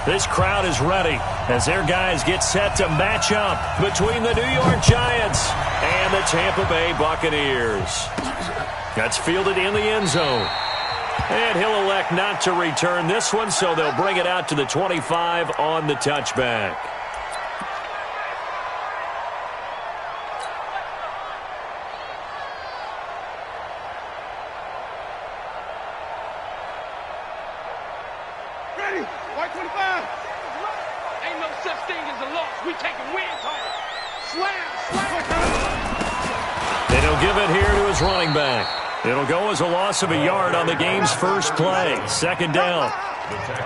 This crowd is ready as their guys get set to match up between the New York Giants and the Tampa Bay Buccaneers. That's fielded in the end zone. And he'll elect not to return this one, so they'll bring it out to the 25 on the touchback. Ready? White 25. Ain't no such thing as a loss. We taking wins home. Slam, slam. And he'll give it here to his running back. It'll go as a loss of a yard on the game's first play. Second down.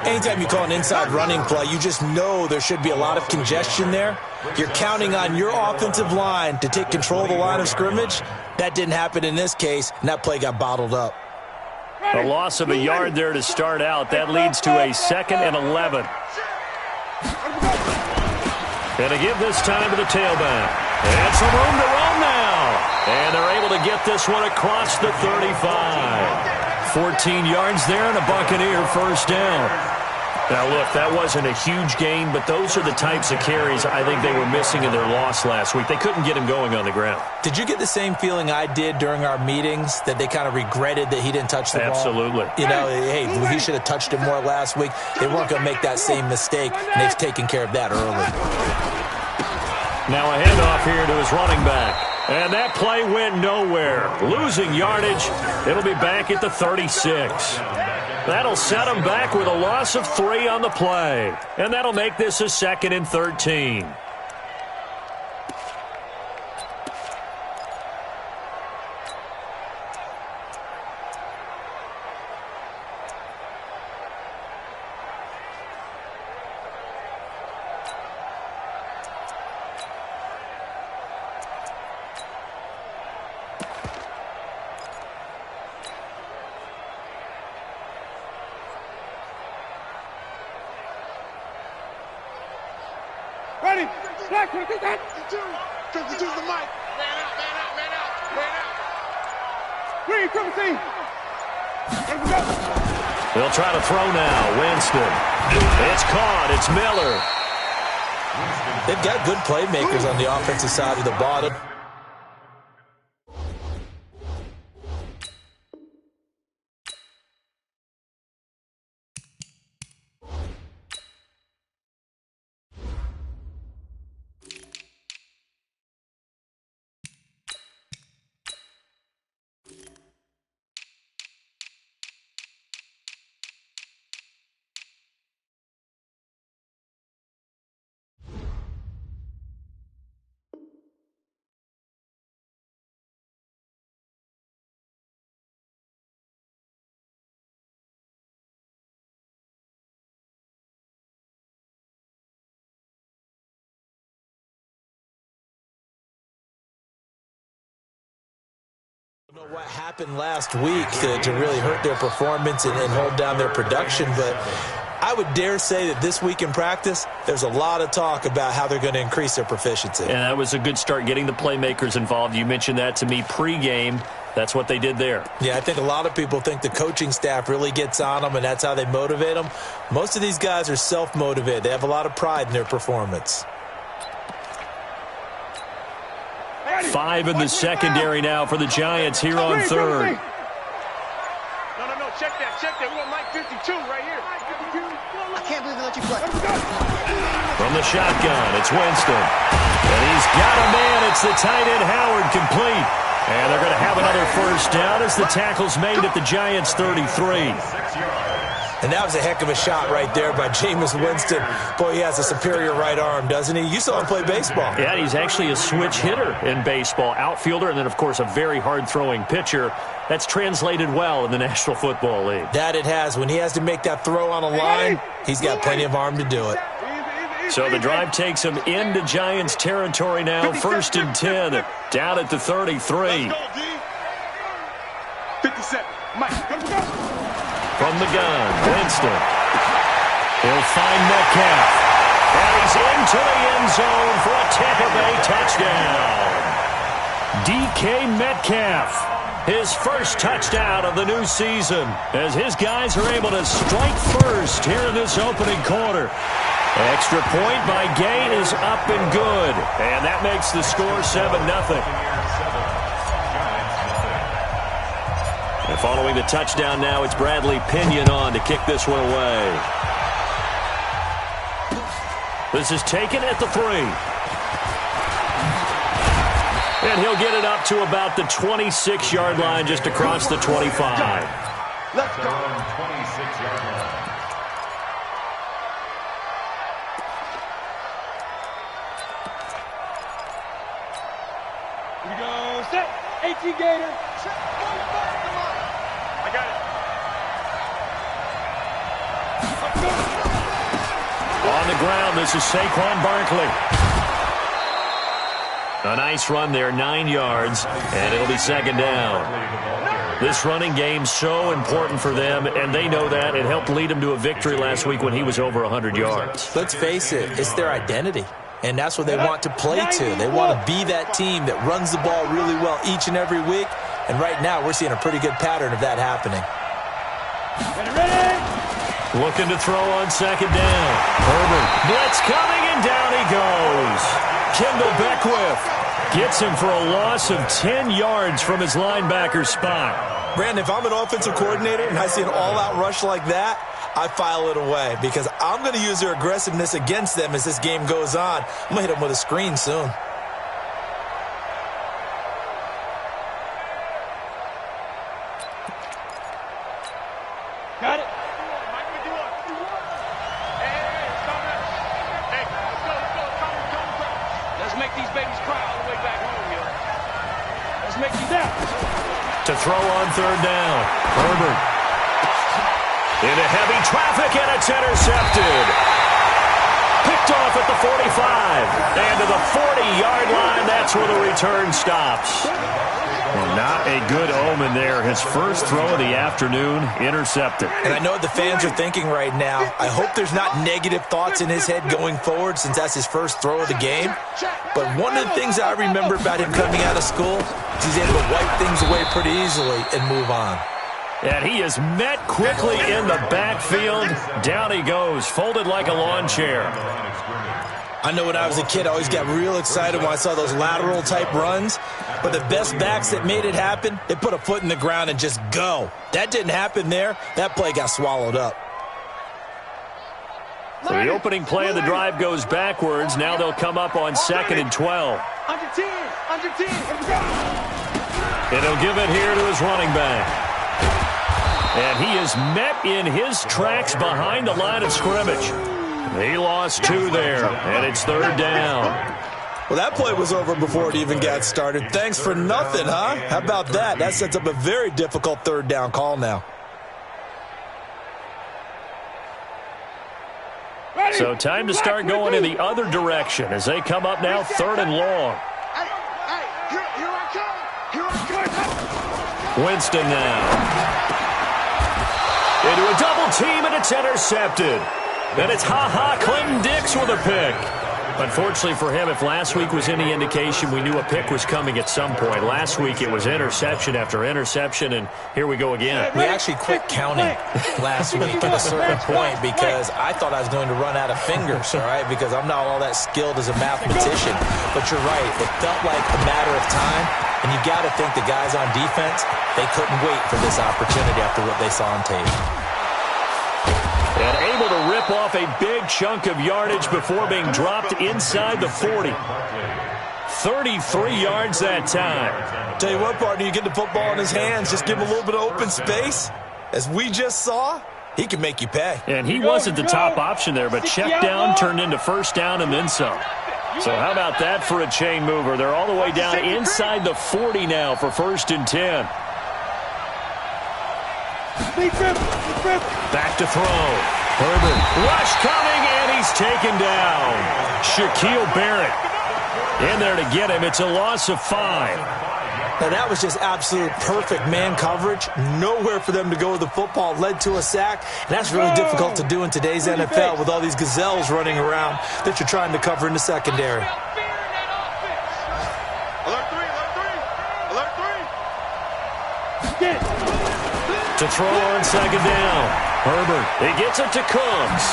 Anytime you call an inside running play, you just know there should be a lot of congestion there. You're counting on your offensive line to take control of the line of scrimmage. That didn't happen in this case, and that play got bottled up. A loss of a yard there to start out. That leads to a 2nd and 11. And to give this time to the tailback. And some room to run now. And they're able to get this one across the 35. 14 yards there and a Buccaneer first down. Now, look, that wasn't a huge gain, but those are the types of carries I think they were missing in their loss last week. They couldn't get him going on the ground. Did you get the same feeling I did during our meetings, that they kind of regretted that he didn't touch the ball? Absolutely. You know, hey, he should have touched it more last week. They weren't going to make that same mistake, and they've taken care of that early. Now a handoff here to his running back. And that play went nowhere. Losing yardage. It'll be back at the 36. That'll set him back with a loss of 3 on the play. And that'll make this a 2nd and 13. Ready? Black 52. 52's the mic. Man out, man out, man out, man out. Green, 17. Ready to go. They'll try to throw now. Winston. It's caught. It's Miller. They've got good playmakers on the offensive side of the ball. I don't know what happened last week to really hurt their performance and hold down their production, but I would dare say that this week in practice, there's a lot of talk about how they're going to increase their proficiency. And that was a good start, getting the playmakers involved. You mentioned that to me pregame. That's what they did there. Yeah, I think a lot of people think the coaching staff really gets on them, and that's how they motivate them. Most of these guys are self-motivated. They have a lot of pride in their performance. 5 in the secondary now for the Giants here on third. No, check that, We want Mike 52 right here. I can't believe they let you play. From the shotgun, it's Winston. And he's got a man. It's the tight end, Howard, complete. And they're going to have another first down as the tackle's made at the Giants' 33. And that was a heck of a shot right there by Jameis Winston. Boy, he has a superior right arm, doesn't he? You saw him play baseball. Yeah, he's actually a switch hitter in baseball. Outfielder, and then, of course, a very hard-throwing pitcher. That's translated well in the National Football League. That it has. When he has to make that throw on a line, he's got plenty of arm to do it. So the drive takes him into Giants territory now. 1st and 10, down at the 33. 57. Mike. From the gun, Winston. He'll find Metcalf. And he's into the end zone for a Tampa Bay touchdown. DK Metcalf, his first touchdown of the new season, as his guys are able to strike first here in this opening quarter. Extra point by Gain is up and good. And that makes the score 7-0. And following the touchdown now, it's Bradley Pinion on to kick this one away. This is taken at the 3. And he'll get it up to about the 26-yard line, just across the 25. Let's go. 26-yard line. Here we go. Set. 18 Gator. I got it. On the ground, this is Saquon Barkley. A nice run there, 9 yards, and it'll be second down. This running game's so important for them, and they know that. It helped lead them to a victory last week when he was over 100 yards. Let's face it, it's their identity, and that's what they want to play to. They want to be that team that runs the ball really well each and every week, and right now we're seeing a pretty good pattern of that happening. Ready? Looking to throw on second down. Herbert, blitz coming, and down he goes. Kendall Beckwith gets him for a loss of 10 yards from his linebacker spot. Brandon, if I'm an offensive coordinator and I see an all-out rush like that, I file it away because I'm going to use their aggressiveness against them as this game goes on. I'm going to hit them with a screen soon. Got it. Let's make these babies cry all the way back home, yo. Let's make these out. To throw on third down. Herbert. Into heavy traffic, and it's intercepted. Picked off at the 45. And to the 40-yard line, that's where the return stops. Well, not a good omen there. His first throw of the afternoon, intercepted. And I know what the fans are thinking right now. I hope there's not negative thoughts in his head going forward since that's his first throw of the game. But one of the things I remember about him coming out of school is he's able to wipe things away pretty easily and move on. And he is met quickly in the backfield. Down he goes, folded like a lawn chair. I know when I was a kid, I always got real excited when I saw those lateral-type runs. But the best backs that made it happen, they put a foot in the ground and just go. That didn't happen there. That play got swallowed up. So the opening play of the drive goes backwards. Now they'll come up on 2nd and 12. Under 10. And he'll give it here to his running back. And he is met in his tracks behind the line of scrimmage. He lost 2 there, and it's third down. Well, that play was over before it even got started. Thanks for nothing, huh? How about that? That sets up a very difficult third down call now. So time to start going in the other direction as they come up now 3rd and long. Winston now. Into a double team, and it's intercepted. And it's Clinton Dix with a pick. Unfortunately for him, if last week was any indication, we knew a pick was coming at some point. Last week it was interception after interception, and here we go again. We actually quit counting last week at a certain point because I thought I was going to run out of fingers, all right, because I'm not all that skilled as a mathematician. But you're right. It felt like a matter of time, and you got to think the guys on defense, they couldn't wait for this opportunity after what they saw on tape. And able to rip off a big chunk of yardage before being dropped inside the 40. 33 yards that time. Tell you what, partner, you get the football in his hands, just give him a little bit of open space. As we just saw, he can make you pay. And he wasn't the top option there, but check down turned into first down and then some. So how about that for a chain mover? They're all the way down inside the 40 now for 1st and 10. Back to throw. Herbert. Rush coming, and he's taken down. Shaquille Barrett in there to get him. It's a loss of 5. Now, that was just absolute perfect man coverage. Nowhere for them to go with the football. Led to a sack. And that's really difficult to do in today's NFL with all these gazelles running around that you're trying to cover in the secondary. To throw on second down. Herbert. He gets it to Cooks.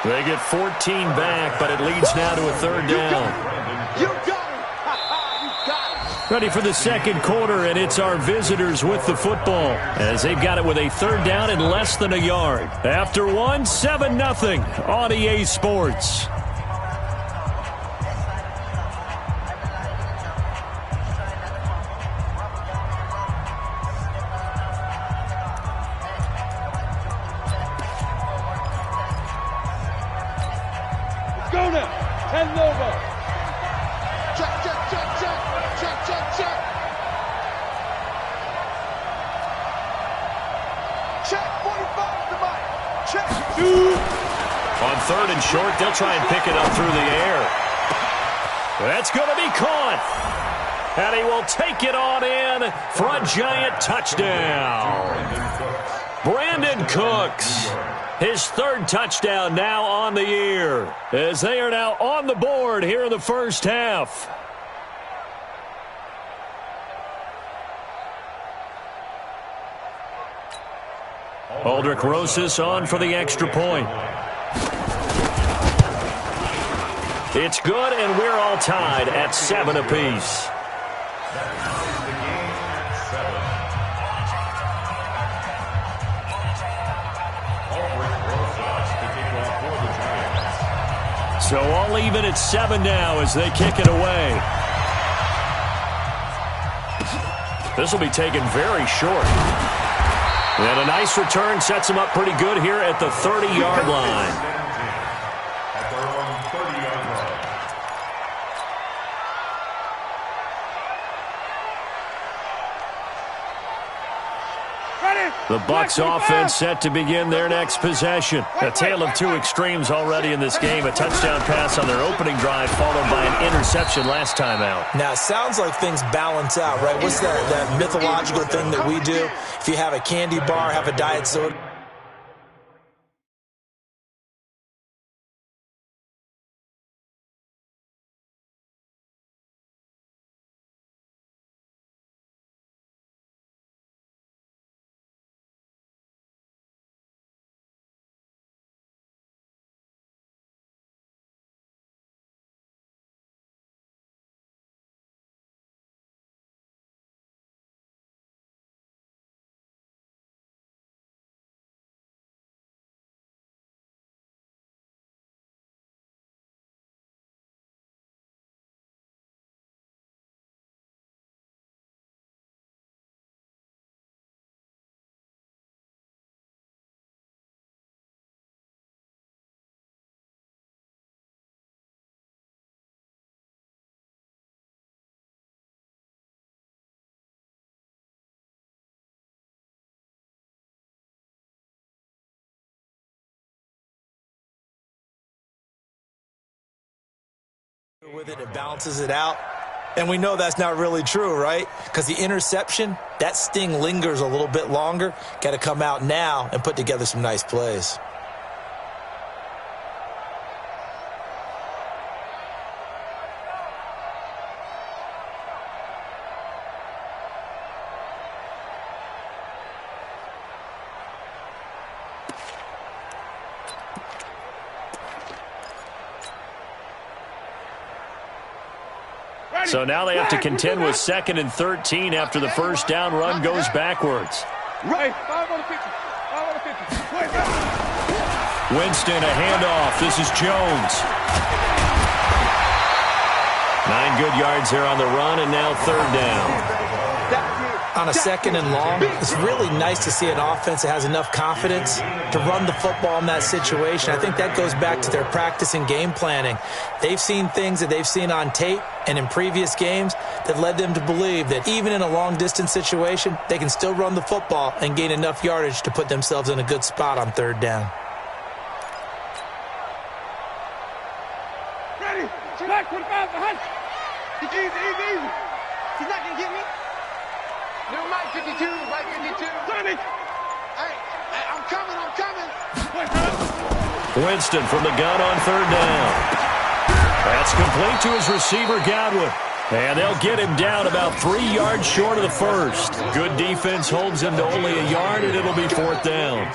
They get 14 back, but it leads now to a third down. You got it. You got it. Ready for the second quarter, and it's our visitors with the football as they've got it with a third down and less than a yard. After one, 7-0 on EA Sports. Go now. 10 over. Check, check, check, check. Check, check, check. Check, 45 to Mike. Check. On third and short, they'll try and pick it up through the air. That's going to be caught. And he will take it on in for a giant touchdown. Brandon Cooks. His third touchdown now on the year, as they are now on the board here in the first half. Aldrich Rosas on for the extra point. It's good, and we're all tied at 7 apiece. So all even at 7 now as they kick it away. This will be taken very short. And a nice return sets him up pretty good here at the 30-yard line. At their own 30-yard line. The Bucs offense set to begin their next possession. A tale of two extremes already in this game. A touchdown pass on their opening drive followed by an interception last time out. Now, it sounds like things balance out, right? What's that mythological thing that we do? If you have a candy bar, have a diet soda. With it, it balances it out. And we know that's not really true, right? Because the interception, that sting lingers a little bit longer. Got to come out now and put together some nice plays. So now they have to contend with 2nd and 13 after the first down run goes backwards. Right. 5 on the 50. 5 on the 50. Wait, back. Winston, a handoff. This is Jones. 9 good yards there on the run, and now third down. On a 2nd and long, it's really nice to see an offense that has enough confidence to run the football in that situation. I think that goes back to their practice and game planning. They've seen things that they've seen on tape and in previous games that led them to believe that even in a long-distance situation, they can still run the football and gain enough yardage to put themselves in a good spot on third down. Ready. Back 25 behind. Easy, easy, easy. He's not going to get me. No, Mike 52, Mike 52. Hey, I'm coming. Winston from the gun on third down. That's complete to his receiver, Godwin. And they'll get him down about 3 yards short of the first. Good defense holds him to only a yard, and it'll be fourth down.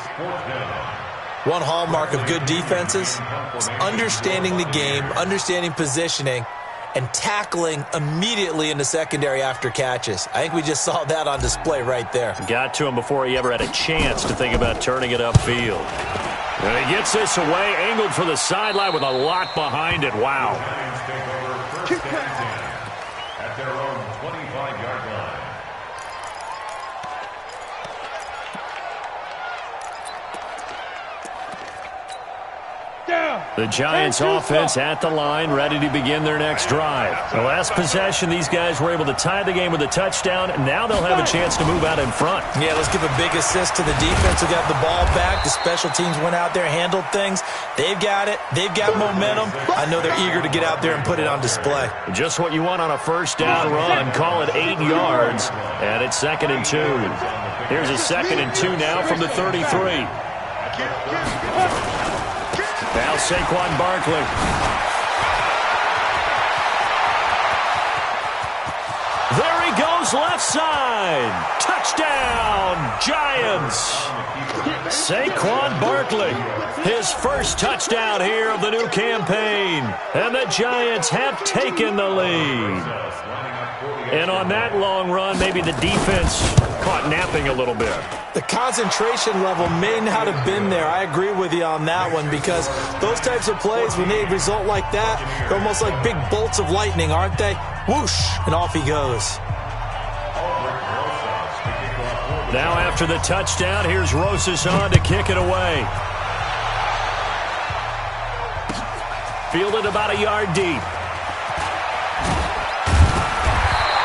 One hallmark of good defenses is understanding the game, understanding positioning, and tackling immediately in the secondary after catches. I think we just saw that on display right there. Got to him before he ever had a chance to think about turning it upfield. And he gets this away, angled for the sideline with a lot behind it. Wow. At their own 25-yard line. The Giants offense at the line, ready to begin their next drive. The last possession, these guys were able to tie the game with a touchdown, and now they'll have a chance to move out in front. Yeah, let's give a big assist to the defense who got the ball back. The special teams went out there, handled things. They've got it. They've got momentum. I know they're eager to get out there and put it on display. Just what you want on a first down run. Call it 8 yards, and it's 2nd and 2. Here's a 2nd and 2 now from the 33. Now Saquon Barkley. There he goes, left side. Touchdown, Giants. Saquon Barkley, his first touchdown here of the new campaign. And the Giants have taken the lead. And on that long run, maybe the defense caught napping a little bit. The concentration level may not have been there. I agree with you on that one, because those types of plays, when they result like that, they're almost like big bolts of lightning, aren't they? Whoosh, and off he goes. Now after the touchdown, here's Rosas on to kick it away. Fielded about a yard deep.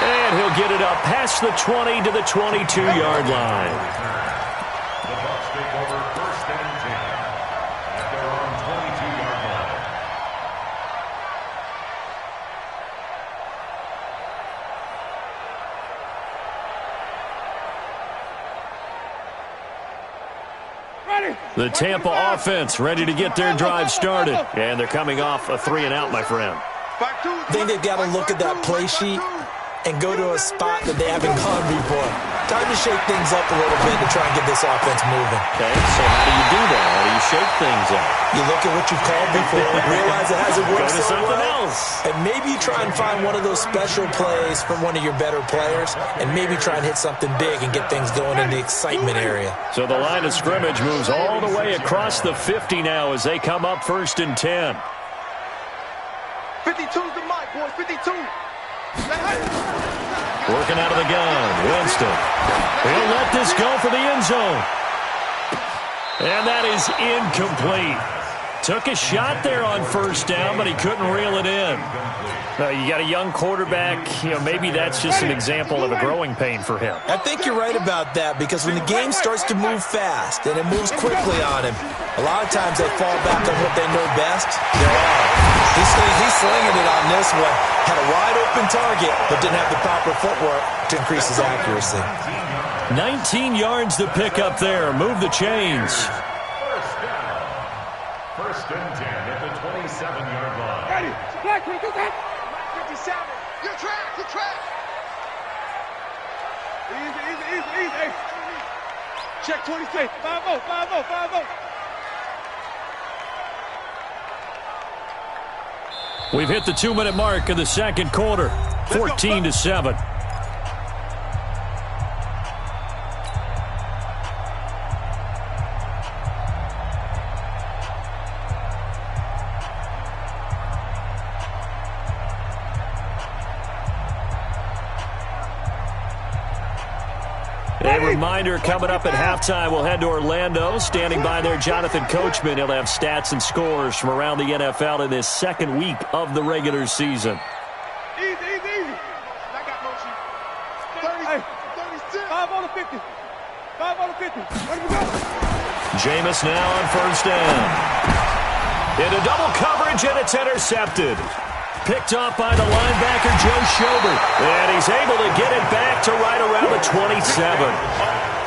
And he'll get it up past the 20 to the 22-yard line. The Bucs take over 1st and 10 at their own 22-yard line. The Tampa offense ready to get their drive started. And they're coming off a 3-and-out, my friend. I think they've got to look at that play sheet and go to a spot that they haven't gone before. Time to shake things up a little bit to try and get this offense moving. Okay, so how do you do that? How do you shake things up? You look at what you've called before, realize it hasn't worked Go to so something well, else. and maybe you try and find one of those special plays from one of your better players, and maybe try and hit something big and get things going in the excitement area. So the line of scrimmage moves all the way across the 50 now as they come up 1st and 10. 52's the mic, boys. 52. Working out of the gun, Winston. He'll let this go for the end zone. And that is incomplete. Took a shot there on 1st down, but he couldn't reel it in. You got a young quarterback. Maybe that's just an example of a growing pain for him. I think you're right about that, because when the game starts to move fast and it moves quickly on him, a lot of times they fall back on what they know best. They're off. He's slinging it on this one. Had a wide-open target, but didn't have the proper footwork to increase his accuracy. 19 yards to pick up there. Move the chains. 1st and 10 at the 27-yard line. Ready. Black, 57. Your track, your track. Easy. Check 26. 5-0, 5-0, 5-0. We've hit the 2-minute mark of the 2nd quarter. 14-7. A reminder coming up at halftime, we'll head to Orlando. Standing by there, Jonathan Coachman. He'll have stats and scores from around the NFL in this 2nd week of the regular season. Easy. I got motion. 36. 5 on the 50. 5 on the 50. Ready to go. Jameis now on 1st down. Into double coverage, and it's intercepted. Picked off by the linebacker, Joe Schobert. And he's able to get it back to right around the 27.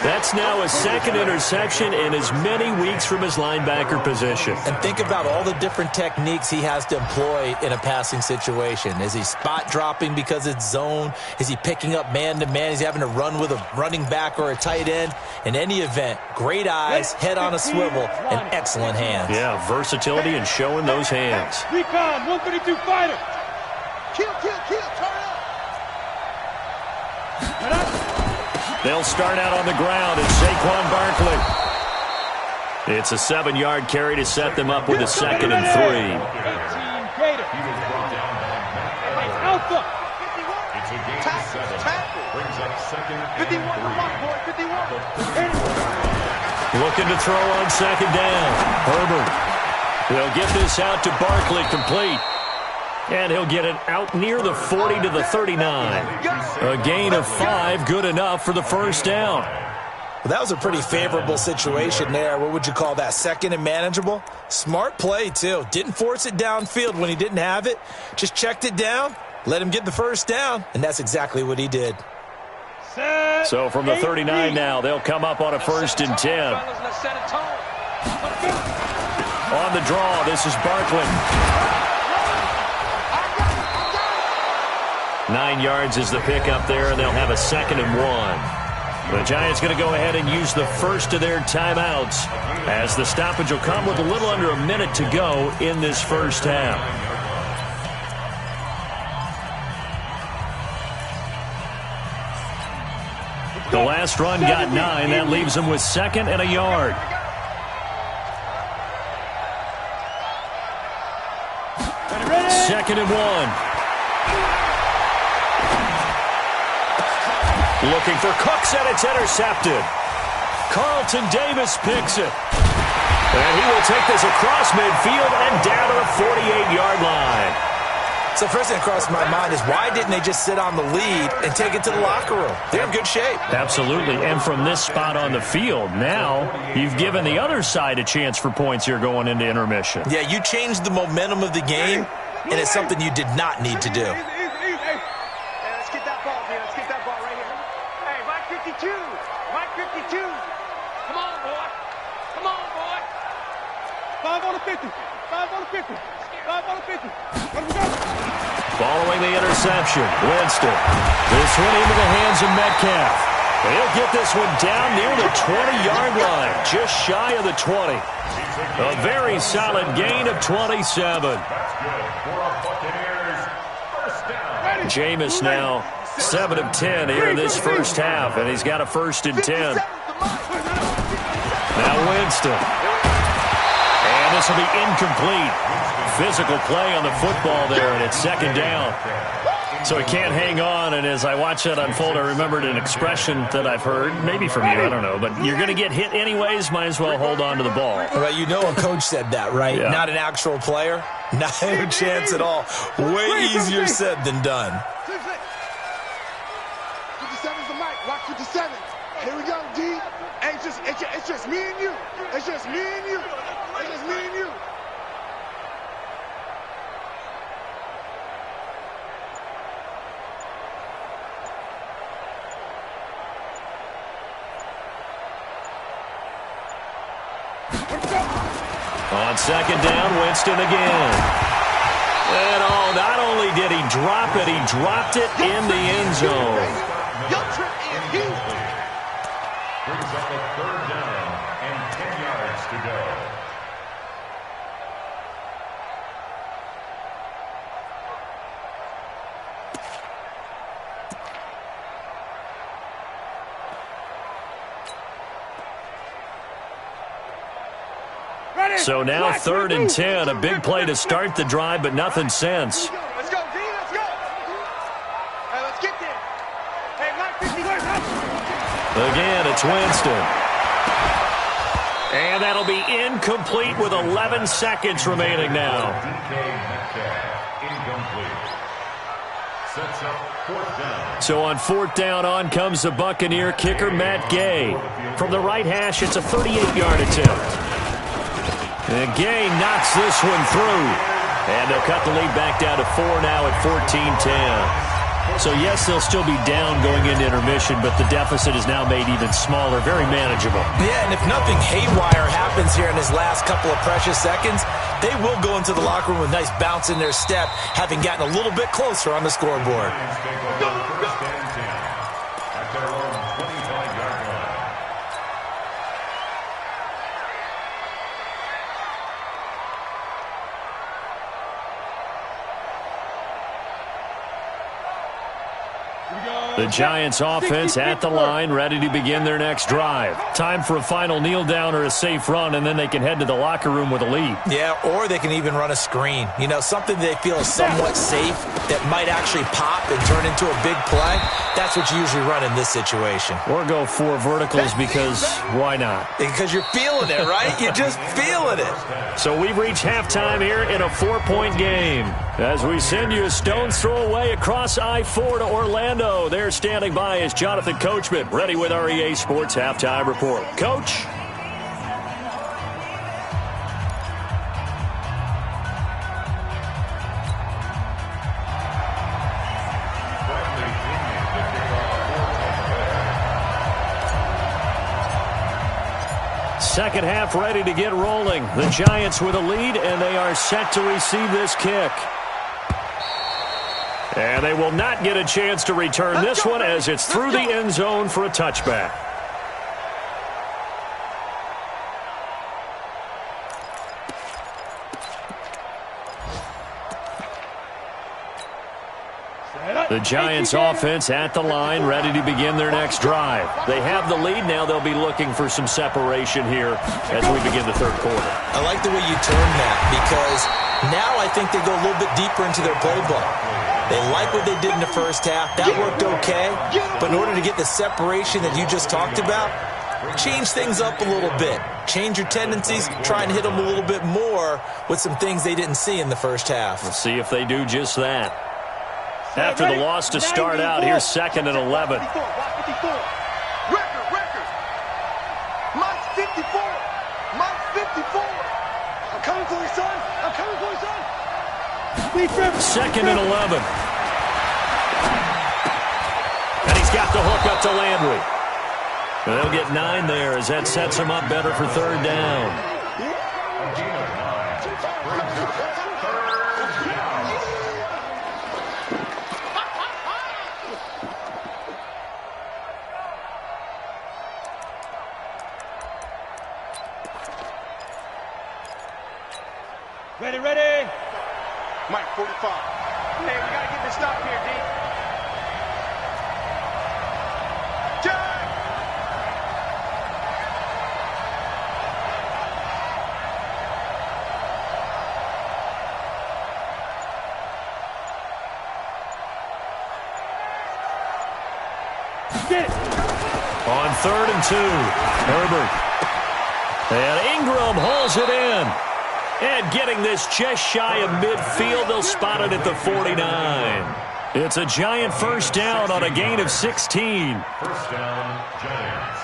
That's now his second interception in as many weeks from his linebacker position. And think about all the different techniques he has to employ in a passing situation. Is he spot dropping because it's zone? Is he picking up man-to-man? Is he having to run with a running back or a tight end? In any event, great eyes, head on a swivel, and excellent hands. Yeah, versatility and showing those hands. Recon, 132 fighter. Kill, turn up. They'll start out on the ground as Saquon Barkley. It's a 7-yard carry to set them up with a 2nd and 3. Alpha. It's a gain of 7. Brings up 2nd and 3. Looking to throw on 2nd down. Herbert. They'll get this out to Barkley, complete. And he'll get it out near the 40 to the 39. A gain of 5, good enough for the first down. Well, that was a pretty favorable situation there. What would you call that? 2nd and manageable? Smart play, too. Didn't force it downfield when he didn't have it. Just checked it down, let him get the first down, and that's exactly what he did. So from the 39 now, they'll come up on a 1st and 10. On the draw, this is Barkley. 9 yards is the pickup there, and they'll have a 2nd and 1. The Giants going to go ahead and use the first of their timeouts as the stoppage will come with a little under a minute to go in this first half. The last run got 9. That leaves them with 2nd and a yard. Second and 1. Looking for Cooks, and it's intercepted. Carlton Davis picks it. And he will take this across midfield and down to the 48-yard line. So first thing that crossed my mind is why didn't they just sit on the lead and take it to the locker room? They're in good shape. Absolutely. And from this spot on the field, now you've given the other side a chance for points here going into intermission. Yeah, you changed the momentum of the game, and it's something you did not need to do. Let's get that ball, man. Let's get that ball right here. Hey, Mike 52. Mike 52. Come on, boy. Come on, boy. 5 on the 50. 5 on the 50. 5 on the 50. Let me go. Following the interception, Winston. This one into the hands of Metcalf. He'll get this one down near the 20-yard line, just shy of the 20. A very solid gain of 27. Jameis now 7 of 10 here in this first half, and he's got a 1st and 10. Now Winston. And this will be incomplete. Physical play on the football there, and it's 2nd down. So he can't hang on, and as I watch that unfold, I remembered an expression that I've heard, maybe from you, I don't know, but you're going to get hit anyways, might as well hold on to the ball. Right, you know a coach said that, right? Yeah. Not an actual player. Not a chance at all. Way easier said than done. 57's the mic. Watch 57. Here we go, D. Hey, it's just me and you. It's just me and you. It's just me and you. On 2nd down, Winston again. And not only did he drop it, he dropped it in the end zone. Brings up a 3rd down and 10 yards to go. So now 3rd and 10, a big play to start the drive, but nothing since. Let's go, D. Let's go. Hey, let's get there. Hey, Mike 50. Again, it's Winston. And that'll be incomplete with 11 seconds remaining now. Incomplete. Sets up 4th down. So on 4th down, on comes the Buccaneer kicker, Matt Gay. From the right hash, it's a 38-yard attempt. And Gay knocks this one through. And they'll cut the lead back down to 4 now at 14-10. So, yes, they'll still be down going into intermission, but the deficit is now made even smaller, very manageable. Yeah, and if nothing haywire happens here in his last couple of precious seconds, they will go into the locker room with a nice bounce in their step, having gotten a little bit closer on the scoreboard. The Giants offense at the line, ready to begin their next drive. Time for a final kneel down or a safe run, and then they can head to the locker room with a lead. Yeah, or they can even run a screen. You know, something they feel is somewhat safe that might actually pop and turn into a big play. That's what you usually run in this situation. Or go 4 verticals because why not? Because you're feeling it, right? You're just feeling it. So we've reached halftime here in a 4-point game. As we send you a stone's throw away across I-4 to Orlando. There standing by is Jonathan Coachman, ready with our EA Sports Halftime Report. Coach? Second half ready to get rolling. The Giants with a lead, and they are set to receive this kick. And they will not get a chance to return this one as it's through the end zone for a touchback. The Giants offense at the line, ready to begin their next drive. They have the lead. Now they'll be looking for some separation here as we begin the third quarter. I like the way you turned that because now I think they go a little bit deeper into their playbook. They like what they did in the first half. That worked okay. But in order to get the separation that you just talked about, change things up a little bit. Change your tendencies. Try and hit them a little bit more with some things they didn't see in the first half. We'll see if they do just that. After the loss to start out, here's 2nd and 11. Record. Mike's 54. Mike's 54. I'm coming for you, son. I'm coming for you, son. 2nd and 11. And he's got the hook up to Landry. And they'll get 9 there as that sets him up better for third down. Ready. Mike, 45. Hey, we got to get this stop here, D. Jack! Get it. On 3rd and 2, Herbert. And Ingram hauls it in. And getting this just shy of midfield, they'll spot it at the 49. It's a Giant first down on a gain of 16. First down, Giants.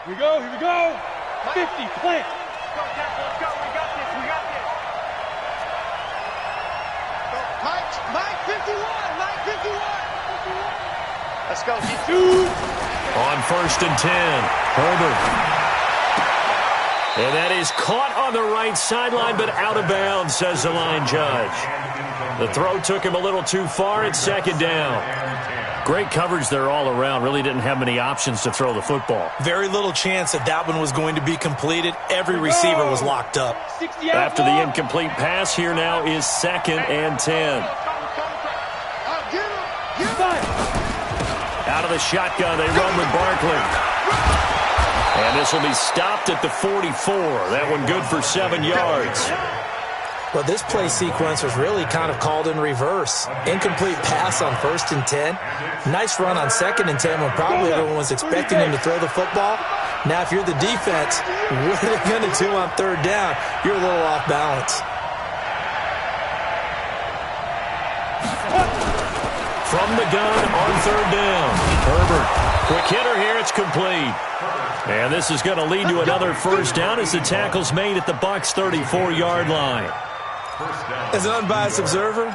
Here we go. 50, plant. Let's go. We got this. Mike 51. Mike 51. Let's go, dude. On 1st and 10, Herbert. And that is caught on the right sideline, but out of bounds, says the line judge. The throw took him a little too far. It's 2nd down. Great coverage there all around. Really didn't have many options to throw the football. Very little chance that one was going to be completed. Every receiver was locked up. After the incomplete pass, here now is 2nd and 10. Out of the shotgun, they run with Barkley. And this will be stopped at the 44. That one good for 7 yards. Well, this play sequence was really kind of called in reverse. Incomplete pass on 1st and 10. Nice run on 2nd and 10 when probably everyone was expecting him to throw the football. Now, if you're the defense, what are they going to do on 3rd down? You're a little off balance. From the gun on 3rd down. Herbert, quick hitter here. It's complete. And this is going to lead to another first down as the tackle's made at the Bucs' 34-yard line. As an unbiased observer,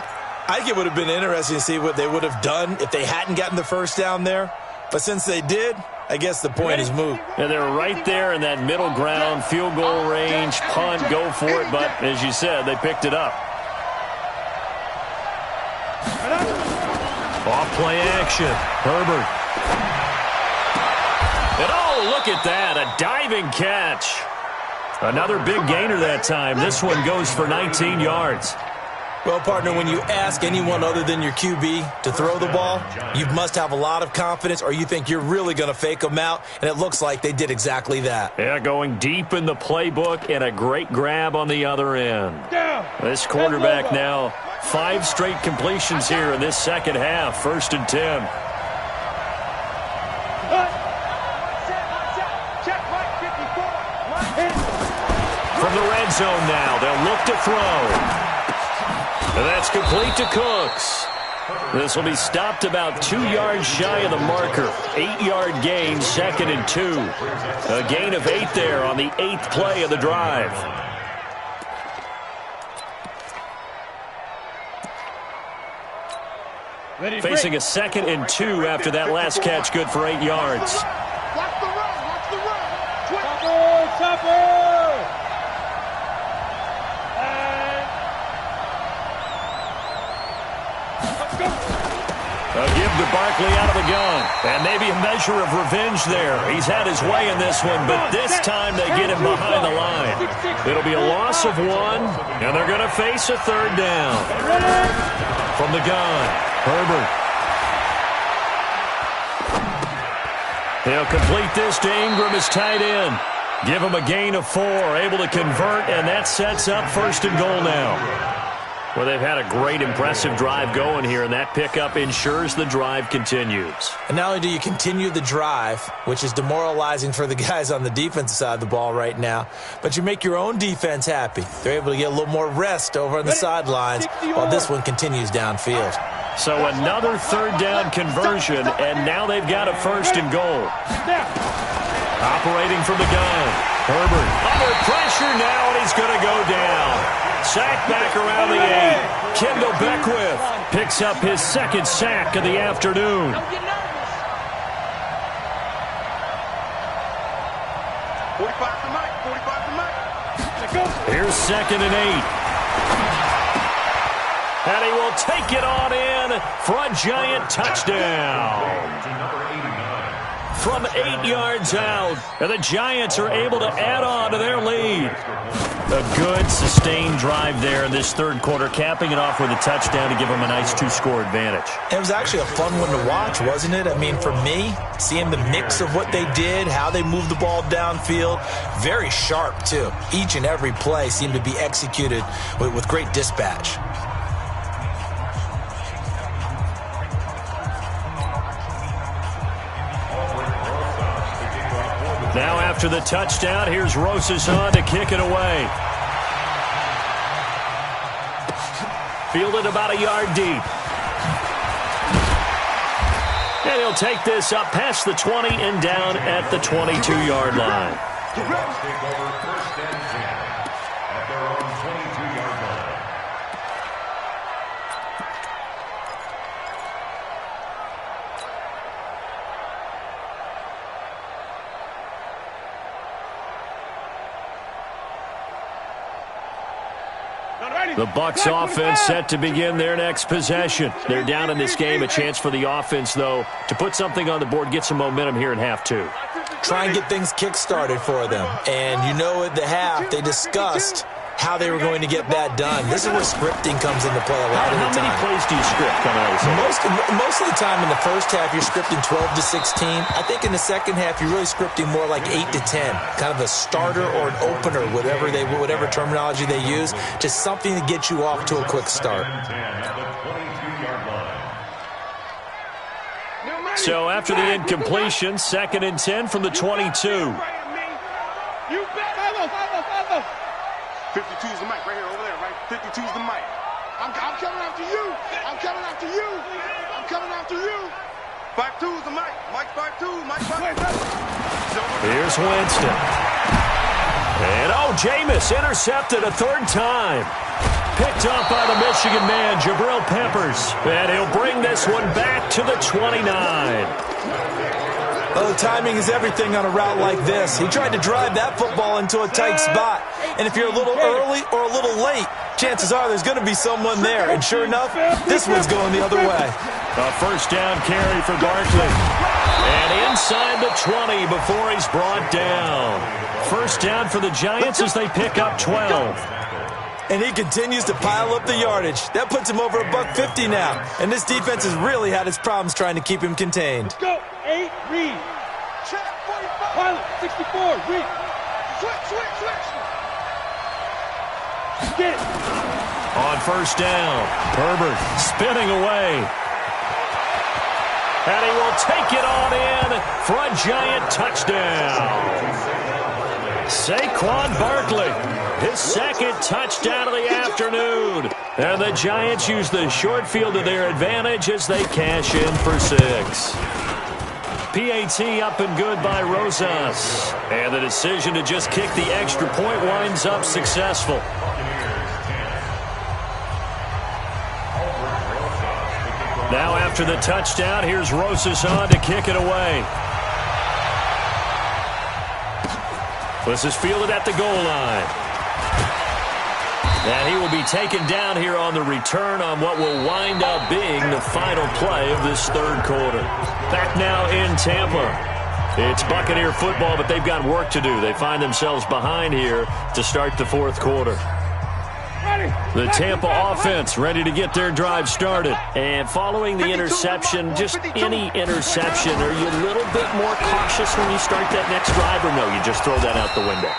I think it would have been interesting to see what they would have done if they hadn't gotten the first down there. But since they did, I guess the point is moot. And they're right there in that middle ground, field goal range, punt, go for it. But as you said, they picked it up. Off play action. Herbert. And oh, look at that. A diving catch. Another big gainer that time. This one goes for 19 yards. Well, partner, when you ask anyone other than your QB to throw the ball, you must have a lot of confidence or you think you're really going to fake them out, and it looks like they did exactly that. Yeah, going deep in the playbook and a great grab on the other end. This quarterback now 5 straight completions here in this second half. 1st and 10. From the red zone now, they'll look to throw. And that's complete to Cooks. This will be stopped about 2 yards shy of the marker. 8-yard gain, 2nd and 2. A gain of 8 there on the 8th play of the drive. Facing a 2nd and 2 after that last catch, good for 8 yards. Watch the run, watch the run. Chopper! A give to Barkley out of the gun. And maybe a measure of revenge there. He's had his way in this one, but this time they get him behind the line. It'll be a loss of 1, and they're going to face a 3rd down. From the gun, Herbert. He'll complete this to Ingram as tight end. Give him a gain of 4, able to convert, and that sets up 1st and goal now. Well, they've had a great, impressive drive going here, and that pickup ensures the drive continues. And not only do you continue the drive, which is demoralizing for the guys on the defensive side of the ball right now, but you make your own defense happy. They're able to get a little more rest over on the sidelines while this one continues downfield. So another 3rd down conversion, and now they've got a 1st and goal. Operating from the gun, Herbert under pressure now, and he's going to go down. Sack back around the 8. Kendall Beckwith picks up his 2nd sack of the afternoon. 45 to Mike, 45 to Mike. Here's 2nd and 8. And he will take it on in for a giant touchdown. From 8 yards out, and the Giants are able to add on to their lead. A good, sustained drive there in this 3rd quarter, capping it off with a touchdown to give them a nice 2-score advantage. It was actually a fun one to watch, wasn't it? I mean, for me, seeing the mix of what they did, how they moved the ball downfield, very sharp, too. Each and every play seemed to be executed with great dispatch. Now after the touchdown, here's Rosas on to kick it away. Fielded about a yard deep. And he'll take this up past the 20 and down at the 22-yard line. The Bucs offense set to begin their next possession. They're down in this game. A chance for the offense, though, to put something on the board, get some momentum here in half 2. Try and get things kick-started for them. And you know at the half, they discussed how they were going to get that done. This is where scripting comes into play a lot of the time. How many plays do you script coming out of the Most of the time in the first half, you're scripting 12 to 16. I think in the second half, you're really scripting more like 8 to 10. Kind of a starter or an opener, whatever terminology they use. Just something to get you off to a quick start. So after the incompletion, 2nd and 10 from the 22. You bet. 52's the mic right here, over there, right? 52's the mic. I'm coming after you. I'm coming after you. I'm coming after you. 52's the mic. Mike 52. Mike 52. Here's Winston. And Jameis intercepted a 3rd time. Picked up by the Michigan man, Jabril Peppers. And he'll bring this one back to the 29. Oh, timing is everything on a route like this. He tried to drive that football into a tight spot. And if you're a little early or a little late, chances are there's going to be someone there. And sure enough, this one's going the other way. A first down carry for Barkley. And inside the 20 before he's brought down. First down for the Giants as they pick up 12. And he continues to pile up the yardage. That puts him over $150 now. And this defense has really had its problems trying to keep him contained. Let's go. 8, read. Check, 45. Pilot, 64, read. Switch. Get it. On first down, Herbert spinning away. And he will take it on in for a Giant touchdown. Saquon Barkley, his second touchdown of the afternoon. And the Giants use the short field to their advantage as they cash in for 6. PAT up and good by Rosas. And the decision to just kick the extra point winds up successful. Now after the touchdown, here's Rosas on to kick it away. This is fielded at the goal line. And he will be taken down here on the return on what will wind up being the final play of this third quarter. Back now in Tampa. It's Buccaneer football, but they've got work to do. They find themselves behind here to start the fourth quarter. The Tampa offense ready to get their drive started. And following the interception, just any interception, are you a little bit more cautious when you start that next drive, or no, you just throw that out the window?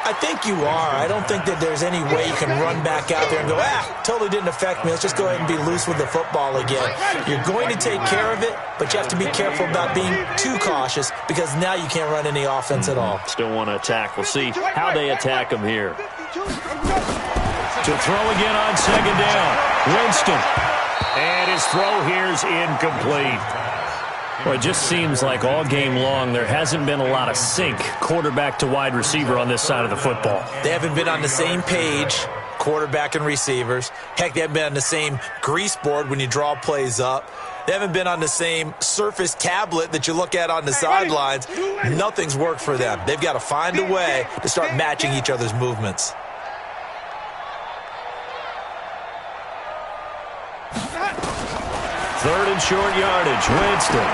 I think you are. I don't think that there's any way you can run back out there and go, totally didn't affect me. Let's just go ahead and be loose with the football again. You're going to take care of it, but you have to be careful about being too cautious because now you can't run any offense at all. Still want to attack. We'll see how they attack him here. To throw again on second down. Winston. And his throw here is incomplete. Well, it just seems like all game long there hasn't been a lot of sync quarterback to wide receiver on this side of the football. They haven't been on the same page, quarterback and receivers. Heck, they haven't been on the same grease board when you draw plays up. They haven't been on the same surface tablet that you look at on the sidelines. Nothing's worked for them. They've got to find a way to start matching each other's movements. Third and short yardage. Winston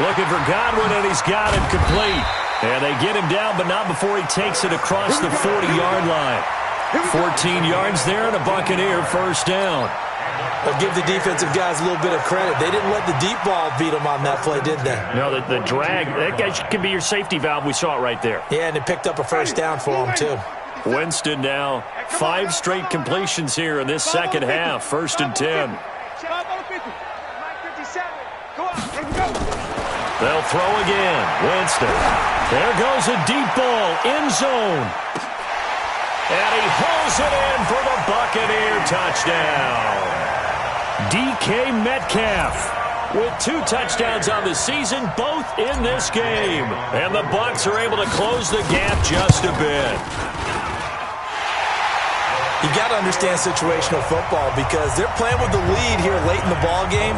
looking for Godwin, and he's got it complete. And they get him down, but not before he takes it across the 40-yard line. 14 yards there and a Buccaneer first down. But give the defensive guys a little bit of credit. They didn't let the deep ball beat them on that play, did they? No, the drag, that guy can be your safety valve. We saw it right there. Yeah, and it picked up a first down for them, too. Winston now 5 straight completions here in this second half. First and 10. They'll throw again. Winston. There goes a deep ball. End zone. And he hauls it in for the Buccaneer touchdown. DK Metcalf with 2 touchdowns on the season, both in this game. And the Bucs are able to close the gap just a bit. You got to understand situational football because they're playing with the lead here late in the ball game.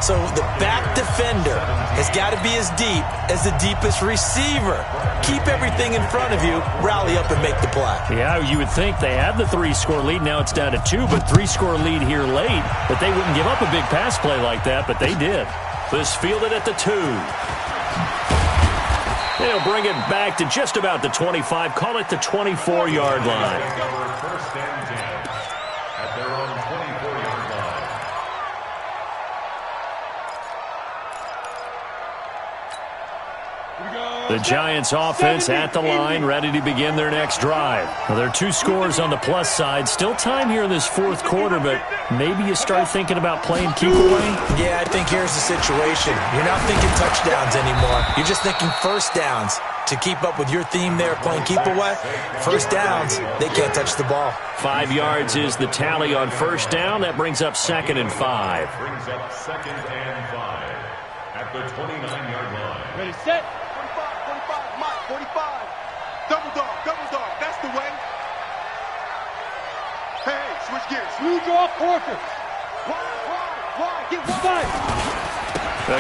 So the back defender has got to be as deep as the deepest receiver. Keep everything in front of you, rally up and make the play. Yeah, you would think they had the 3-score lead. Now it's down to 2, but 3-score lead here late. But they wouldn't give up a big pass play like that, but they did. This fielded at the 2. They'll bring it back to just about the 25. Call it the 24-yard line. First and 10 at their own 24-yard line. The Giants offense at the line, ready to begin their next drive. Well, there are 2 scores on the plus side. Still time here in this fourth quarter, but maybe you start thinking about playing keep away? Yeah, I think here's the situation. You're not thinking touchdowns anymore. You're just thinking first downs. To keep up with your theme there, playing keep away, first downs, they can't touch the ball. 5 yards is the tally on first down. That brings up 2nd and 5. Brings up 2nd and 5 at the 29-yard line. Ready, set. 45, Mike, 45. Double dog, that's the way. Hey, switch You draw quarter. Why? Get wide.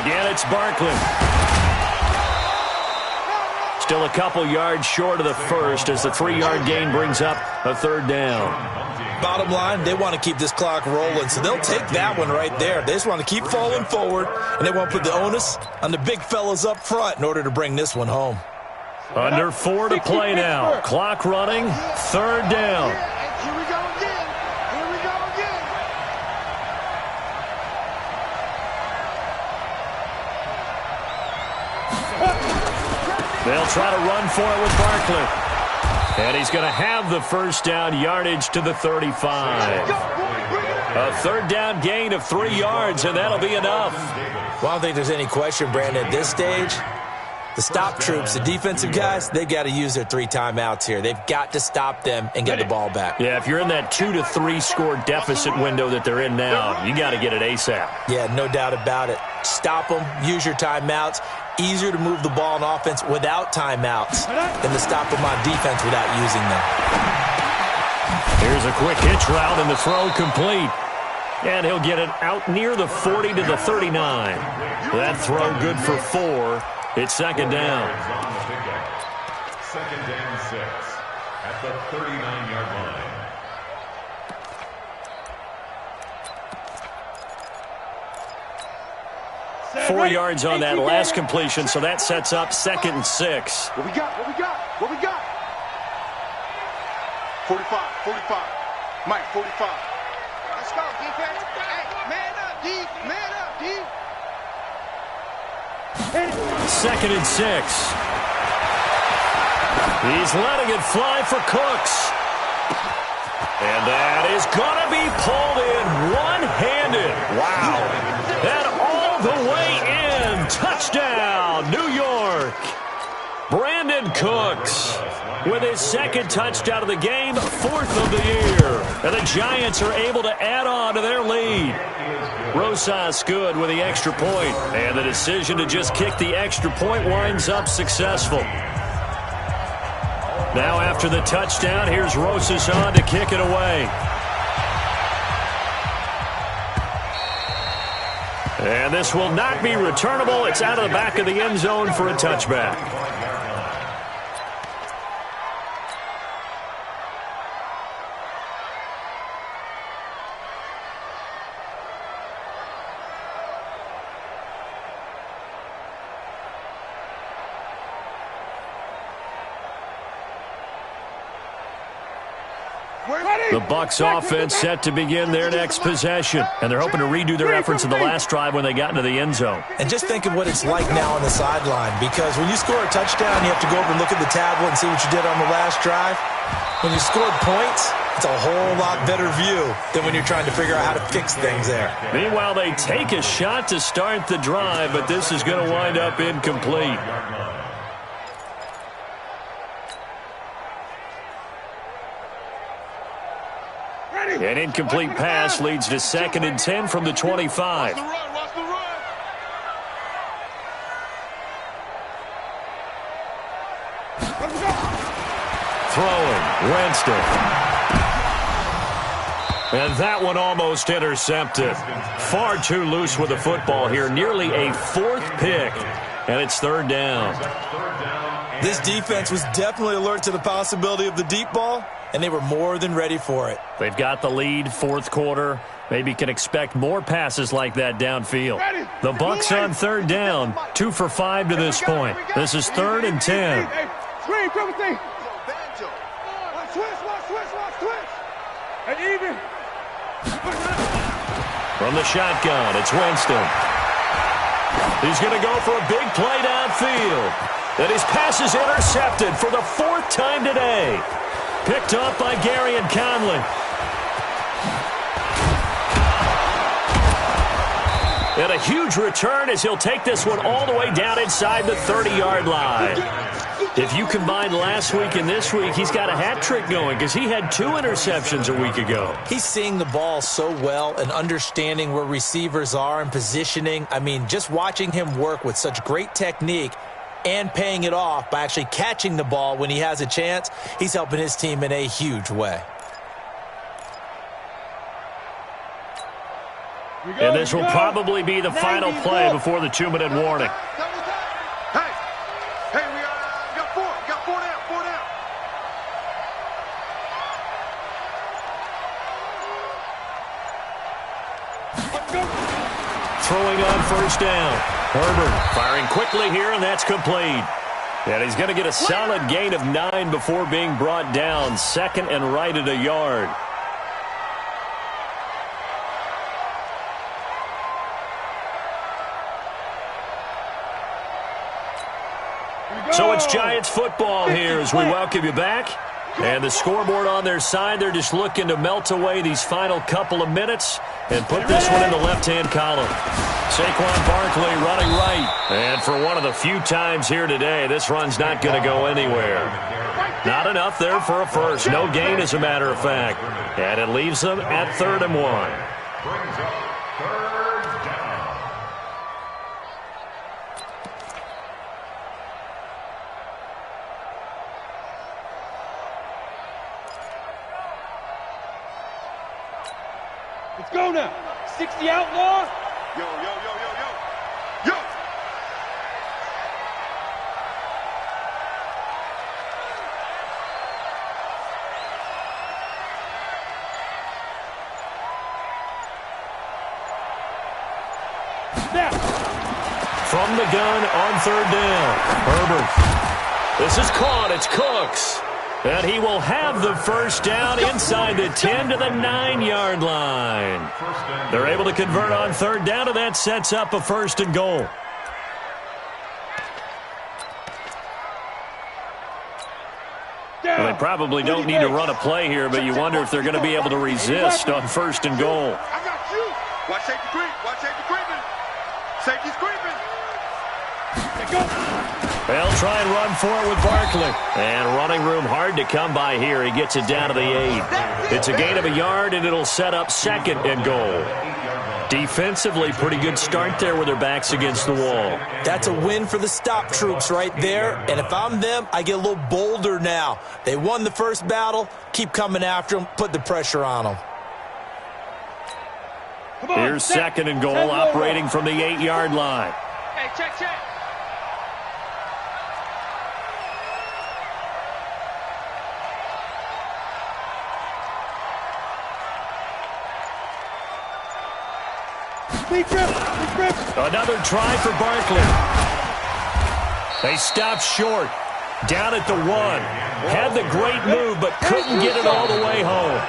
Again, it's Barkley. Still a couple yards short of the first as the 3-yard gain brings up a third down. Bottom line, they want to keep this clock rolling, so they'll take that one right there. They just want to keep falling forward, and they want to put the onus on the big fellas up front in order to bring this one home. Under 4 to play now. Clock running, third down. Here we go again. Here we go again. They'll try to run for it with Barkley. And he's going to have the first down, yardage to the 35. A third down gain of 3 yards, and that'll be enough. Well, I don't think there's any question, Brandon, at this stage. The stop troops, the defensive guys, they got to use their 3 timeouts here. They've got to stop them and get the ball back. Yeah, if you're in that 2 to 3 score deficit window that they're in now, you got to get it ASAP. Yeah, no doubt about it. Stop them, use your timeouts. Easier to move the ball on offense without timeouts than to stop them on defense without using them. Here's a quick hitch route, and the throw complete. And he'll get it out near the 40 to the 39. That throw good for 4. It's second down. Second and 6 at the 39-yard line. 4 yards on that last completion, so that sets up second and 6. What we got? 45. Mike, 45. Let's go, defense. Hey, man up, D. Man up, D. Second and 6. He's letting it fly for Cooks. And that is going to be pulled in one-handed. Wow. And all the way in. Touchdown, New York. Brandon Cooks with his second touchdown of the game, 4th of the year. And the Giants are able to add on to their lead. Rosas good with the extra point. And the decision to just kick the extra point winds up successful. Now after the touchdown, here's Rosas on to kick it away. And this will not be returnable. It's out of the back of the end zone for a touchback. The Bucs offense set to begin their next possession. And they're hoping to redo their efforts in the last drive when they got into the end zone. And just think of what it's like now on the sideline, because when you score a touchdown, you have to go over and look at the tablet and see what you did on the last drive. When you scored points, it's a whole lot better view than when you're trying to figure out how to fix things there. Meanwhile, they take a shot to start the drive, but this is going to wind up incomplete. An incomplete pass leads to 2nd and 10 from the 25. Watch the run. Throwing, Winston. And that one almost intercepted. Far too loose with the football here. Nearly a 4th pick. And it's 3rd down. This defense was definitely alert to the possibility of the deep ball, and they were more than ready for it. They've got the lead, 4th quarter. Maybe can expect more passes like that downfield. The Bucs on 3rd down, 2 for 5 to this point. This is 3rd and 10. From the shotgun, it's Winston. He's going to go for a big play downfield. And his pass is intercepted for the 4th time today. Picked up by Gary and Conley. And a huge return as he'll take this one all the way down inside the 30-yard line. If you combine last week and this week, he's got a hat trick going because he had 2 interceptions a week ago. He's seeing the ball so well and understanding where receivers are and positioning. I mean, just watching him work with such great technique and paying it off by actually catching the ball when he has a chance, he's helping his team in a huge way. And this will probably be the final play before the 2-minute warning. Hey, we got four. We got four down. Throwing on first down. Herbert firing quickly here, and that's complete. And he's going to get a solid gain of 9 before being brought down. Second and right at a yard. So it's Giants football here as we welcome you back. And the scoreboard on their side, they're just looking to melt away these final couple of minutes and put this one in the left-hand column. Saquon Barkley running right. And for one of the few times here today, this run's not going to go anywhere. Not enough there for a first. No gain, as a matter of fact. And it leaves them at 3rd and 1. Brings up 3rd down. Let's go now. 60 outlaw. Yo. Now. From the gun on 3rd down. Herbert. This is caught. It's Cooks. And he will have the first down inside the 10 to the 9-yard line. They're able to convert on 3rd down, and that sets up a 1st and goal. Well, they probably don't need to run a play here, but you wonder if they're going to be able to resist on 1st and goal. I got you. Watch safety creep. Safety's creeping. They'll try and run for it with Barkley. And running room hard to come by here. He gets it down to the 8. It's a gain of a yard, and it'll set up 2nd and goal. Defensively, pretty good start there with their backs against the wall. That's a win for the stop troops right there. And if I'm them, I get a little bolder now. They won the first battle. Keep coming after them. Put the pressure on them. Here's 2nd and goal, operating from the 8-yard line. Hey, check. Another try for Barkley. They stopped short. Down at the 1. Had the great move, but couldn't get it all the way home.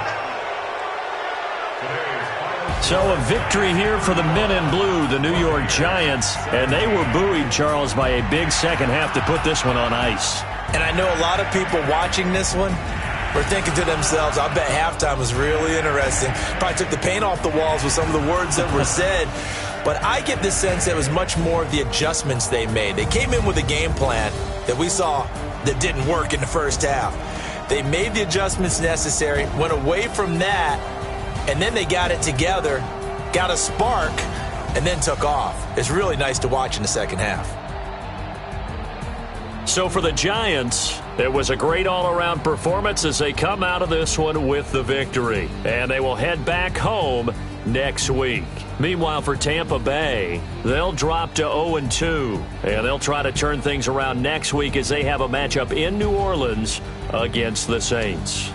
So a victory here for the men in blue, the New York Giants. And they were buoyed, Charles, by a big second half to put this one on ice. And I know a lot of people watching this one were thinking to themselves, I bet halftime was really interesting. Probably took the paint off the walls with some of the words that were said. But I get the sense that it was much more of the adjustments they made. They came in with a game plan that we saw that didn't work in the first half. They made the adjustments necessary, went away from that, and then they got it together, got a spark, and then took off. It's really nice to watch in the second half. So for the Giants, it was a great all-around performance as they come out of this one with the victory. And they will head back home next week. Meanwhile, for Tampa Bay, they'll drop to 0-2. And they'll try to turn things around next week as they have a matchup in New Orleans against the Saints.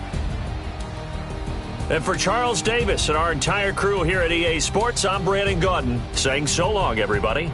And for Charles Davis and our entire crew here at EA Sports, I'm Brandon Gaudin saying so long, everybody.